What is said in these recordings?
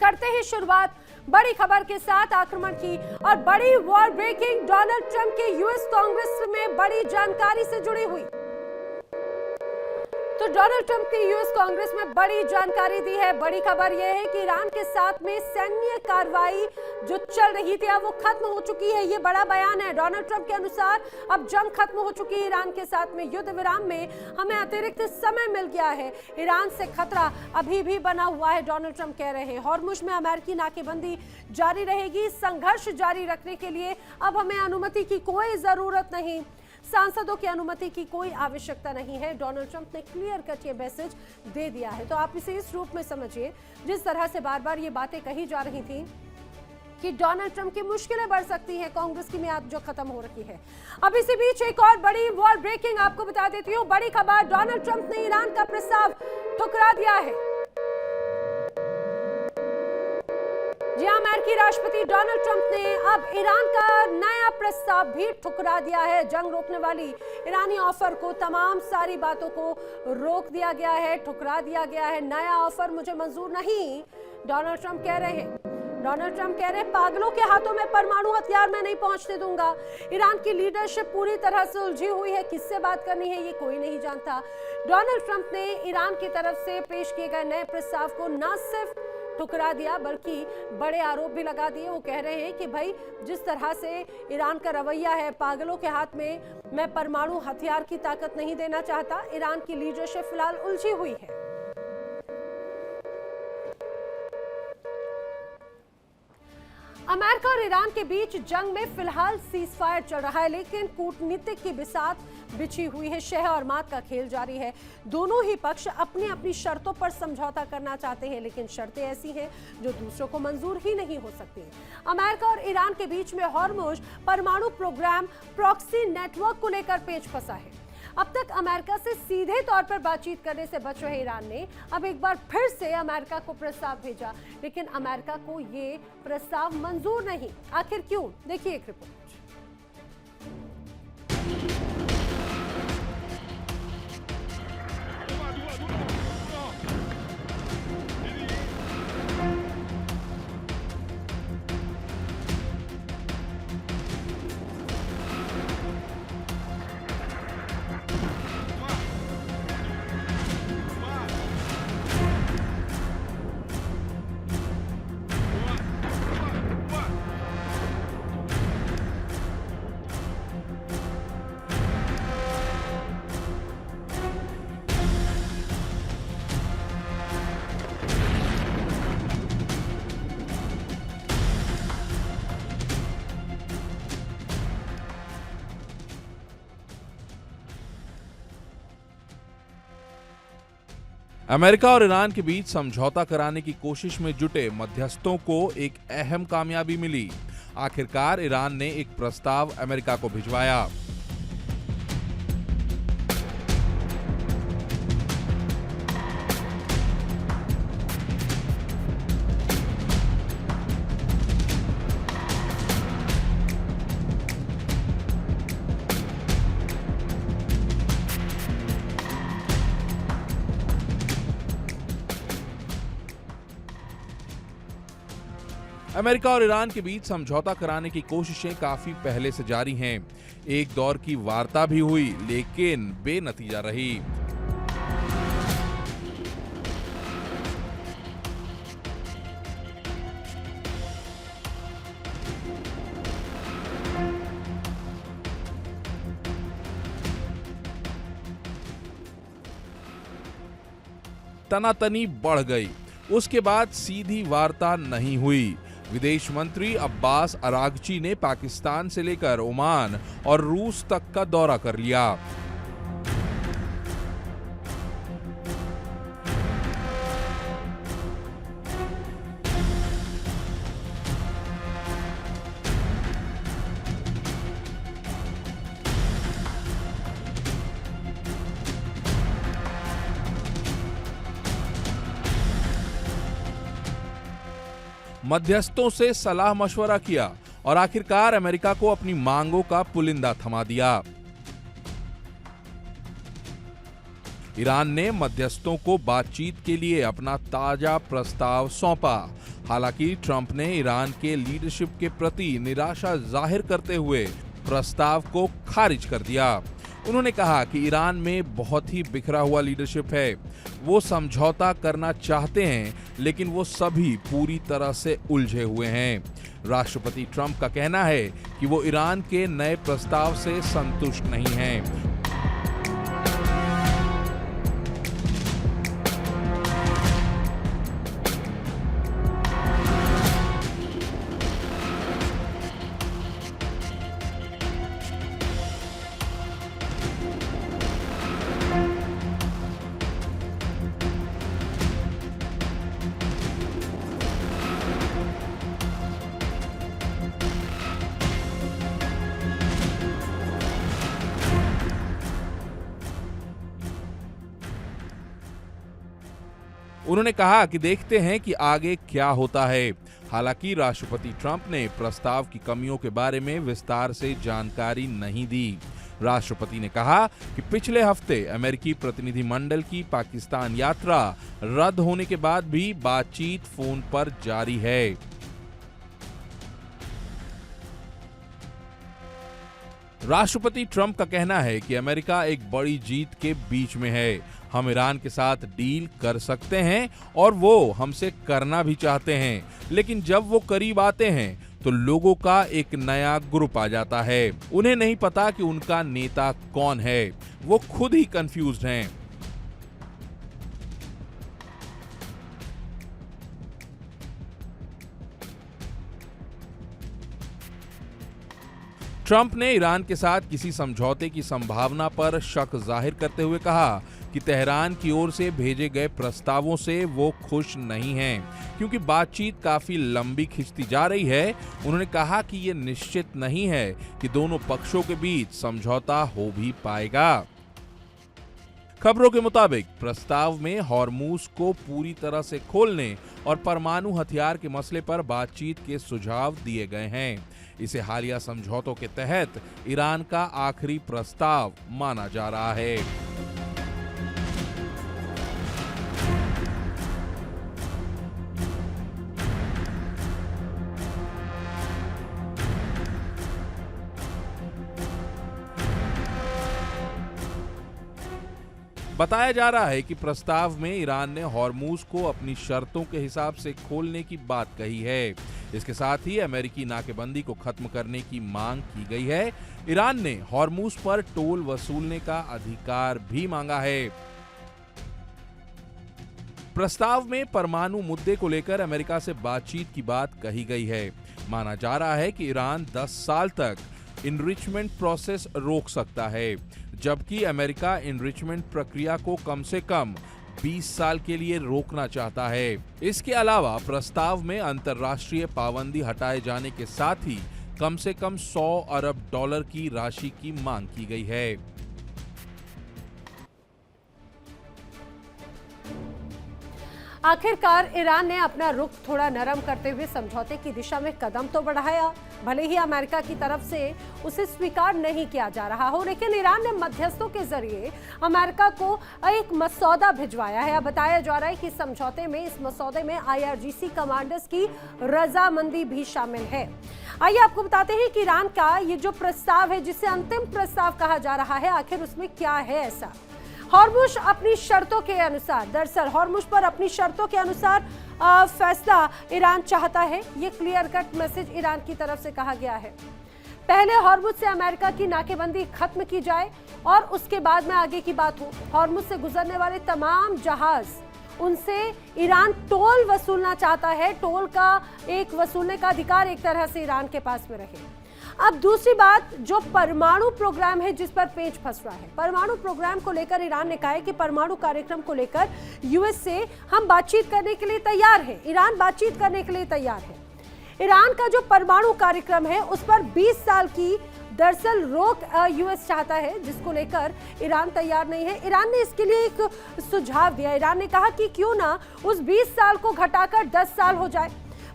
करते ही शुरुआत बड़ी खबर के साथ आक्रमण की और बड़ी वॉर ब्रेकिंग डोनाल्ड ट्रंप के यूएस कांग्रेस में बड़ी जानकारी से जुड़ी हुई। तो डोनाल्ड ट्रंप की यूएस कांग्रेस में बड़ी जानकारी दी है। बड़ी खबर यह है कि ईरान के साथ में सैन्य कार्रवाई जो चल रही थी अब वो खत्म हो चुकी है। ये बड़ा बयान है डोनाल्ड ट्रंप के अनुसार। अब जंग खत्म हो चुकी है ईरान के साथ में, युद्ध विराम में हमें अतिरिक्त समय मिल गया है। ईरान से खतरा अभी भी बना हुआ है, डोनाल्ड ट्रंप कह रहे हैं। हॉर्मुज में अमेरिकी नाकेबंदी जारी रहेगी। संघर्ष जारी रखने के लिए अब हमें अनुमति की कोई जरूरत नहीं, सांसदों की अनुमति की कोई आवश्यकता नहीं है। डोनाल्ड ट्रंप ने क्लियर कट ये मैसेज दे दिया है। तो आप इसे इस रूप में समझिए, जिस तरह से बार बार ये बातें कही जा रही थी कि डोनाल्ड ट्रंप की मुश्किलें बढ़ सकती हैं, कांग्रेस की मियाद जो खत्म हो रही है। अब इसी बीच एक और बड़ी वॉर ब्रेकिंग आपको बता देती हूँ। बड़ी खबर, डोनाल्ड ट्रंप ने ईरान का प्रस्ताव ठुकरा दिया है। जी हां, अमेरिकी राष्ट्रपति डोनाल्ड ट्रंप ने अब ईरान का नया प्रस्ताव भी ठुकरा दिया है। जंग रोकने वाली ईरानी ऑफर को, तमाम सारी बातों को रोक दिया गया है, ठुकरा दिया गया है। नया ऑफर मुझे मंजूर नहीं, डोनाल्ड ट्रंप कह रहे हैं। डोनाल्ड ट्रंप कह रहे हैं पागलों के हाथों में परमाणु हथियार मैं नहीं पहुंचने दूंगा। ईरान की लीडरशिप पूरी तरह से उलझी हुई है, किससे बात करनी है ये कोई नहीं जानता। डोनाल्ड ट्रंप ने ईरान की तरफ से पेश किए गए नए प्रस्ताव को न सिर्फ ठुकरा दिया बल्कि बड़े आरोप भी लगा दिए। वो कह रहे हैं कि भाई जिस तरह से ईरान का रवैया है, पागलों के हाथ में मैं परमाणु हथियार की ताकत नहीं देना चाहता। ईरान की लीडरशिप फिलहाल उलझी हुई है। अमेरिका और ईरान के बीच जंग में फिलहाल सीजफायर चल रहा है, लेकिन कूटनीतिक की बिसात बिछी हुई है। शह और मात का खेल जारी है। दोनों ही पक्ष अपनी अपनी शर्तों पर समझौता करना चाहते हैं, लेकिन शर्तें ऐसी हैं जो दूसरों को मंजूर ही नहीं हो सकती। अमेरिका और ईरान के बीच में हॉर्मुज परमाणु प्रोग्राम प्रॉक्सी नेटवर्क को लेकर पेच फंसा है। अब तक अमेरिका से सीधे तौर पर बातचीत करने से बच रहे ईरान ने अब एक बार फिर से अमेरिका को प्रस्ताव भेजा, लेकिन अमेरिका को ये प्रस्ताव मंजूर नहीं। आखिर क्यों? देखिए एक रिपोर्ट। अमेरिका और ईरान के बीच समझौता कराने की कोशिश में जुटे मध्यस्थों को एक अहम कामयाबी मिली। आखिरकार ईरान ने एक प्रस्ताव अमेरिका को भिजवाया। अमेरिका और ईरान के बीच समझौता कराने की कोशिशें काफी पहले से जारी हैं। एक दौर की वार्ता भी हुई, लेकिन बेनतीजा रही। तनातनी बढ़ गई। उसके बाद सीधी वार्ता नहीं हुई। विदेश मंत्री अब्बास अरागची ने पाकिस्तान से लेकर ओमान और रूस तक का दौरा कर लिया। मध्यस्थों से सलाह मशवरा किया और आखिरकार अमेरिका को अपनी मांगों का पुलिंदा थमा दिया। ईरान ने मध्यस्थों को बातचीत के लिए अपना ताजा प्रस्ताव सौंपा। हालांकि ट्रंप ने ईरान के लीडरशिप के प्रति निराशा जाहिर करते हुए प्रस्ताव को खारिज कर दिया। उन्होंने कहा कि ईरान में बहुत ही बिखरा हुआ लीडरशिप है। वो समझौता करना चाहते हैं, लेकिन वो सभी पूरी तरह से उलझे हुए हैं। राष्ट्रपति ट्रंप का कहना है कि वो ईरान के नए प्रस्ताव से संतुष्ट नहीं हैं। उन्होंने कहा कि देखते हैं कि आगे क्या होता है। हालांकि राष्ट्रपति ट्रंप ने प्रस्ताव की कमियों के बारे में विस्तार से जानकारी नहीं दी। राष्ट्रपति ने कहा कि पिछले हफ्ते अमेरिकी प्रतिनिधिमंडल की पाकिस्तान यात्रा रद्द होने के बाद भी बातचीत फोन पर जारी है। राष्ट्रपति ट्रंप का कहना है कि अमेरिका एक बड़ी जीत के बीच में है। हम ईरान के साथ डील कर सकते हैं और वो हमसे करना भी चाहते हैं, लेकिन जब वो करीब आते हैं तो लोगों का एक नया ग्रुप आ जाता है। उन्हें नहीं पता कि उनका नेता कौन है। वो खुद ही कंफ्यूज्ड हैं। ट्रंप ने ईरान के साथ किसी समझौते की संभावना पर शक जाहिर करते हुए कहा कि तेहरान की ओर से भेजे गए प्रस्तावों से वो खुश नहीं हैं, क्योंकि बातचीत काफी लंबी खिंचती जा रही है। उन्होंने कहा कि ये निश्चित नहीं है कि दोनों पक्षों के बीच समझौता हो भी पाएगा। खबरों के मुताबिक प्रस्ताव में हॉर्मूज को पूरी तरह से खोलने और परमाणु हथियार के मसले पर बातचीत के सुझाव दिए गए हैं। इसे हालिया समझौतों के तहत ईरान का आखिरी प्रस्ताव माना जा रहा है। बताया जा रहा है कि प्रस्ताव में ईरान ने हॉर्मूज को अपनी शर्तों के हिसाब से खोलने की बात कही है। इसके साथ ही अमेरिकी नाकेबंदी को खत्म करने की मांग की गई है। ईरान ने हॉर्मूज पर टोल वसूलने का अधिकार भी मांगा है। प्रस्ताव में परमाणु मुद्दे को लेकर अमेरिका से बातचीत की बात कही गई है। माना जा रहा है कि ईरान 10 साल तक इनरिचमेंट प्रोसेस रोक सकता है, जबकि अमेरिका इनरिचमेंट प्रक्रिया को कम से कम 20 साल के लिए रोकना चाहता है। इसके अलावा प्रस्ताव में अंतर्राष्ट्रीय पाबंदी हटाए जाने के साथ ही कम से कम $100 अरब की राशि की मांग की गई है। आखिरकार ईरान ने अपना रुख थोड़ा नरम करते हुए समझौते की दिशा में कदम तो बढ़ाया, भले ही अमेरिका की तरफ से उसे स्वीकार नहीं किया जा रहा हो, लेकिन ईरान ने मध्यस्थों के जरिए अमेरिका को एक मसौदा भिजवाया है। अब बताया जा रहा है कि समझौते में, इस मसौदे में IRGC कमांडर्स की रजामंदी भी शामिल है। आइए आपको बताते हैं कि ईरान का ये जो प्रस्ताव है, जिसे अंतिम प्रस्ताव कहा जा रहा है, आखिर उसमें क्या है ऐसा। हॉर्मुज अपनी शर्तों के अनुसार, दरअसल हॉर्मुज पर अपनी शर्तों के अनुसार फैसला ईरान चाहता है। ये क्लियर कट मैसेज ईरान की तरफ से कहा गया है। पहले हॉर्मुज से अमेरिका की नाकेबंदी खत्म की जाए और उसके बाद में आगे की बात हो। हॉर्मुज से गुजरने वाले तमाम जहाज, उनसे ईरान टोल वसूलना चाहता है। टोल का एक वसूलने का अधिकार एक तरह से ईरान के पास में रहे। अब दूसरी बात, जो परमाणु प्रोग्राम है जिस पर पेच फंस रहा है, परमाणु प्रोग्राम को लेकर ईरान ने कहा है कि परमाणु कार्यक्रम को लेकर यूएस से हम बातचीत करने के लिए तैयार हैं। ईरान बातचीत करने के लिए तैयार है। ईरान का जो परमाणु कार्यक्रम है उस पर 20 साल की दरअसल रोक यूएस चाहता है, जिसको लेकर ईरान तैयार नहीं है। ईरान ने इसके लिए एक सुझाव दिया। ईरान ने कहा कि क्यों ना उस 20 साल को घटाकर 10 साल हो जाए।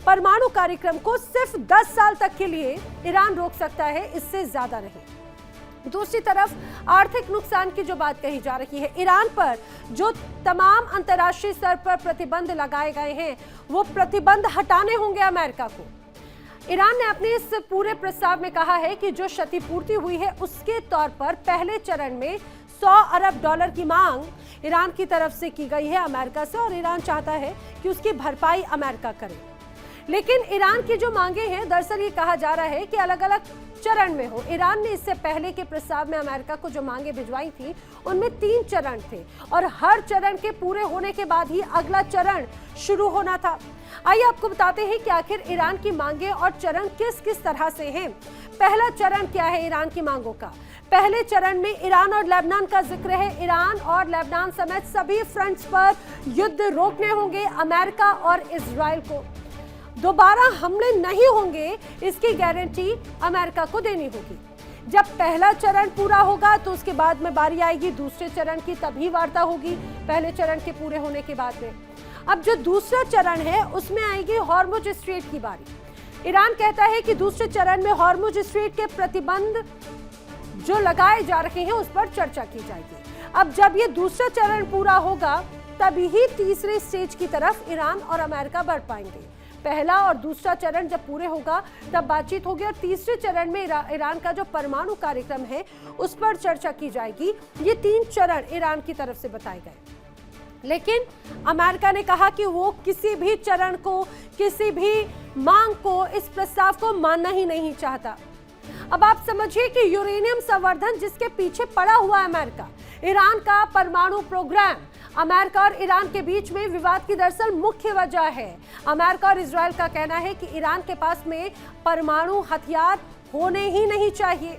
परमाणु कार्यक्रम को सिर्फ 10 साल तक के लिए ईरान रोक सकता है, इससे ज्यादा नहीं। दूसरी तरफ आर्थिक नुकसान की जो बात कही जा रही है, ईरान पर जो तमाम अंतर्राष्ट्रीय स्तर पर प्रतिबंध लगाए गए हैं वो प्रतिबंध हटाने होंगे अमेरिका को। ईरान ने अपने इस पूरे प्रस्ताव में कहा है कि जो क्षतिपूर्ति हुई है उसके तौर पर पहले चरण में $100 अरब की मांग ईरान की तरफ से की गई है अमेरिका से, और ईरान चाहता है कि उसकी भरपाई अमेरिका करे। लेकिन ईरान की जो मांगे हैं, दरअसल ये कहा जा रहा है कि अलग अलग चरण में हो। ईरान ने इससे पहले के प्रस्ताव में अमेरिका को जो मांगे भिजवाई थी उनमें 3 चरण थे और हर चरण के पूरे होने के बाद ही अगला चरण शुरू होना था। आइए आपको बताते हैं कि आखिर ईरान की मांगे और चरण किस किस तरह से हैं। पहला चरण क्या है ईरान की मांगों का? पहले चरण में ईरान और लेबनान का जिक्र है। ईरान और लेबनान समेत सभी फ्रंट्स पर युद्ध रोकने होंगे अमेरिका और इजराइल को। दोबारा हमले नहीं होंगे इसकी गारंटी अमेरिका को देनी होगी। जब पहला चरण पूरा होगा तो उसके बाद में बारी आएगी दूसरे चरण की, तभी वार्ता होगी पहले चरण के पूरे होने के बाद में। अब जो दूसरा चरण है उसमें आएगी हॉर्मुज स्ट्रेट की बारी। ईरान कहता है कि दूसरे चरण में हॉर्मुज स्ट्रेट के प्रतिबंध जो लगाए जा रहे हैं उस पर चर्चा की जाएगी। अब जब ये दूसरा चरण पूरा होगा तभी ही तीसरे स्टेज की तरफ ईरान और अमेरिका बढ़ पाएंगे। पहला और दूसरा चरण जब पूरे होगा तब बातचीत होगी और तीसरे चरण में ईरान का जो परमाणु कार्यक्रम है उस पर चर्चा की जाएगी। ये 3 चरण ईरान की तरफ से बताए गए। लेकिन अमेरिका ने कहा कि वो किसी भी चरण को, किसी भी मांग को, इस प्रस्ताव को मानना ही नहीं चाहता। अब आप समझिए कि यूरेनियम संवर्धन जिसके पीछे पड़ा हुआ अमेरिका, ईरान का परमाणु प्रोग्राम, अमेरिका और ईरान के बीच में विवाद की दरअसल मुख्य वजह है। अमेरिका और इजराइल का कहना है कि ईरान के पास में परमाणु हथियार होने ही नहीं चाहिए।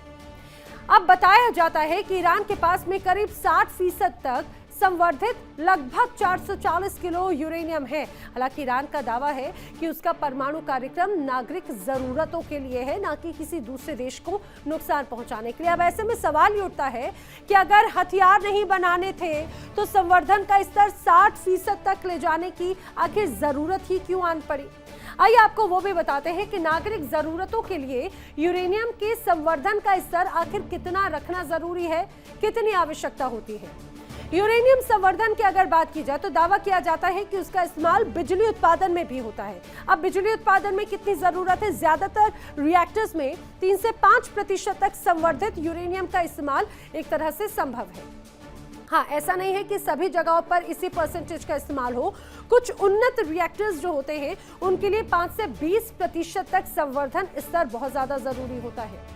अब बताया जाता है कि ईरान के पास में करीब 60% तक संवर्धित लगभग 440 किलो यूरेनियम है। हालांकि ईरान का दावा है कि उसका परमाणु कार्यक्रम नागरिक जरूरतों के लिए है, ना कि किसी दूसरे देश को नुकसान पहुंचाने के लिए। अब ऐसे में सवाल ये उठता है कि अगर हथियार नहीं बनाने थे तो संवर्धन का स्तर 60% तक ले जाने की आखिर जरूरत ही क्यों आन पड़ी? आइए आपको वो भी बताते हैं कि नागरिक जरूरतों के लिए यूरेनियम के संवर्धन का स्तर आखिर कितना रखना जरूरी है, कितनी आवश्यकता होती है। यूरेनियम संवर्धन की अगर बात की जाए तो दावा किया जाता है कि उसका इस्तेमाल बिजली उत्पादन में भी होता है। अब बिजली उत्पादन में कितनी जरूरत है? ज्यादातर रिएक्टर्स में 3 से 5% तक संवर्धित यूरेनियम का इस्तेमाल एक तरह से संभव है। हाँ, ऐसा नहीं है कि सभी जगहों पर इसी परसेंटेज का इस्तेमाल हो। कुछ उन्नत रिएक्टर्स जो होते हैं उनके लिए 5 से 20% तक संवर्धन स्तर बहुत ज्यादा जरूरी होता है।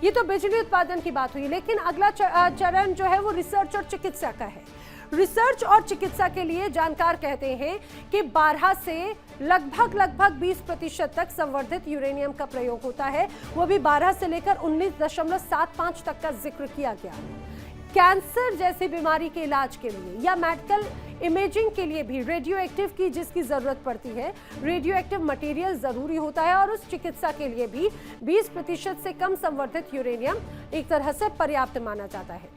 ये तो बिजली उत्पादन की बात हुई, लेकिन अगला चरण जो है वो रिसर्च और चिकित्सा का है। रिसर्च और चिकित्सा के लिए जानकार कहते हैं कि 12 से लगभग 20% तक संवर्धित यूरेनियम का प्रयोग होता है। वो भी 12 से लेकर 19.75 तक का जिक्र किया गया। कैंसर जैसी बीमारी के इलाज के लिए या मेडिकल इमेजिंग के लिए भी रेडियो एक्टिव की जिसकी जरूरत पड़ती है, रेडियो एक्टिव मटेरियल जरूरी होता है, और उस चिकित्सा के लिए भी 20% से कम संवर्धित यूरेनियम एक तरह से पर्याप्त माना जाता है।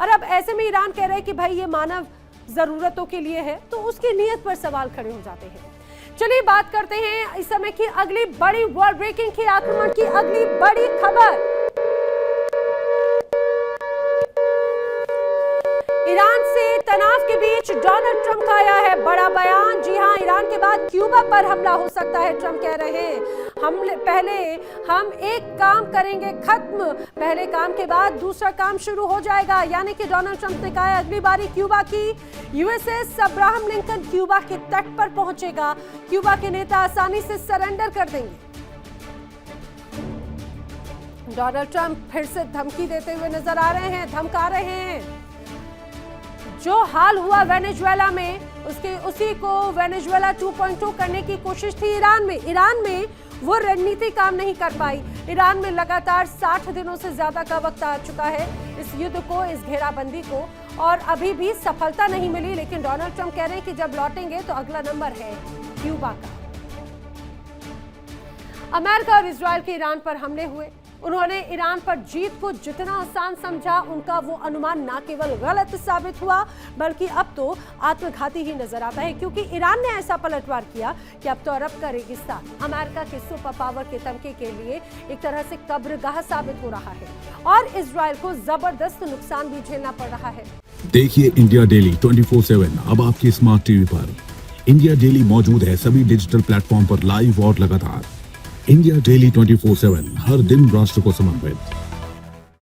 और अब ऐसे में ईरान कह रहा है कि भाई ये मानव जरूरतों के लिए है, तो उसकी नीयत पर सवाल खड़े हो जाते हैं। चलिए बात करते हैं इस समय की अगली बड़ी वर्ल्ड ब्रेकिंग की, आक्रमण की अगली बड़ी खबर। ईरान से तनाव के बीच डोनाल्ड ट्रंप का आया है बड़ा बयान। जी हां, ईरान के बाद क्यूबा पर हमला हो सकता है, ट्रंप कह रहे हैं। पहले हम एक काम करेंगे खत्म, पहले काम के बाद दूसरा काम शुरू हो जाएगा। यानी कि डोनाल्ड ट्रंप ने कहा है अगली बारी क्यूबा की। यूएसएस अब्राहम लिंकन क्यूबा के तट पर पहुंचेगा, क्यूबा के नेता आसानी से सरेंडर कर देंगे। डोनाल्ड ट्रंप फिर से धमकी देते हुए नजर आ रहे हैं, धमका रहे हैं। जो हाल हुआ वेनेजुएला में उसी को वेनेजुएला 2.0 करने की कोशिश थी ईरान में वो रणनीति काम नहीं कर पाई। ईरान में लगातार 60 दिनों से ज्यादा का वक्त आ चुका है इस युद्ध को, इस घेराबंदी को, और अभी भी सफलता नहीं मिली। लेकिन डोनाल्ड ट्रंप कह रहे हैं कि जब लौटेंगे तो अगला नंबर है क्यूबा का। अमेरिका और इजराइल के ईरान पर हमले हुए, उन्होंने ईरान पर जीत को जितना आसान समझा, उनका वो अनुमान न केवल गलत साबित हुआ बल्कि अब तो आत्मघाती ही नजर आता है, क्योंकि ईरान ने ऐसा पलटवार किया कि अब तो अरब का रेगिस्तान अमेरिका के सुपर पावर के तमके के लिए एक तरह से कब्रगाह साबित हो रहा है और इजराइल को जबरदस्त नुकसान भी झेलना पड़ रहा है। देखिए इंडिया डेली 24/7 अब आपकी स्मार्ट टीवी पर। इंडिया डेली मौजूद है सभी डिजिटल प्लेटफॉर्म पर लाइव और लगातार। इंडिया डेली 24/7 हर दिन राष्ट्र को समर्पित।